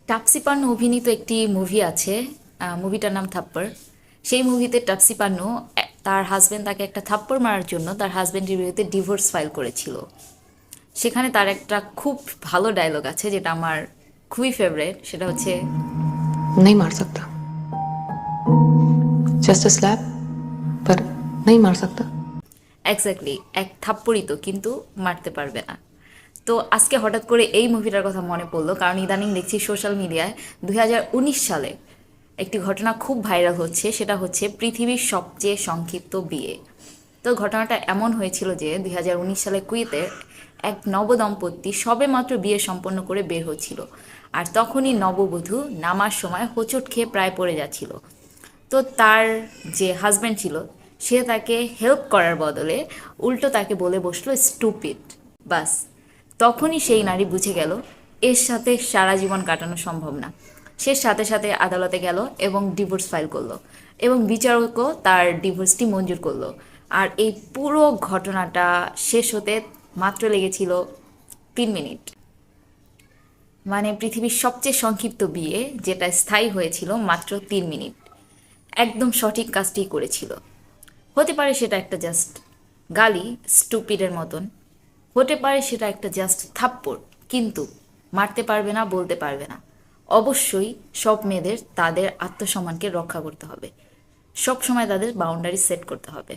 টাপসি পান্নু অভিনীত একটি মুভি আছে, মুভিটার নাম থাপ্পড়। সেই মুভিতে টাপসি পান্নু তার হাজবেন্ড তাকে একটা থাপ্পড় মারার জন্য তার হাজবেন্ডের বিরুদ্ধে ডিভোর্স ফাইল করেছিল। সেখানে তার একটা খুব ভালো ডায়লগ আছে যেটা আমার খুবই ফেভারিট, সেটা হচ্ছে नहीं मार सकता। जस्ट अ स्लैप, पर नहीं मार सकता। এক্স্যাক্টলি এক থাপ্পড়ই তো, কিন্তু মারতে পারবে না। তো আজকে হঠাৎ করে এই মুভিটার কথা মনে পড়লো, কারণ ইদানিং দেখছি সোশ্যাল মিডিয়ায় 2019 সালে একটি ঘটনা খুব ভাইরাল হচ্ছে, সেটা হচ্ছে পৃথিবীর সবচেয়ে সংক্ষিপ্ত বিয়ে। তো ঘটনাটা এমন হয়েছিল যে 2019 সালে কুয়েতে এক নবদম্পতি সবে মাত্র বিয়ে সম্পন্ন করে বের হচ্ছিল, আর তখনই নববধূ নামার সময় হোঁচট খেয়ে প্রায় পড়ে যাচ্ছিল। তো তার যে হাজব্যান্ড ছিল, সে তাকে হেল্প করার বদলে উল্টো তাকে বলে বসলো স্টুপিড। বাস, তখনই সেই নারী বুঝে গেল এর সাথে সারা জীবন কাটানো সম্ভব না। সে সাথে সাথে আদালতে গেল এবং ডিভোর্স ফাইল করলো, এবং বিচারকও তার ডিভোর্সটি মঞ্জুর করলো। আর এই পুরো ঘটনাটা শেষ হতে মাত্র লেগেছিল 3 মিনিট। মানে পৃথিবীর সবচেয়ে সংক্ষিপ্ত বিয়ে যেটা স্থায়ী হয়েছিল মাত্র 3 মিনিট, একদম সঠিক কাজটি করেছিল। হতে পারে সেটা একটা জাস্ট গালি, স্টুপিডের মতন, হতে পারে সেটা একটা জাস্ট থাপ্পড়, কিন্তু মারতে পারবে না, বলতে পারবে না। অবশ্যই সব মেয়েদের তাদের আত্মসম্মানকে রক্ষা করতে হবে, সব সময় তাদের বাউন্ডারি সেট করতে হবে।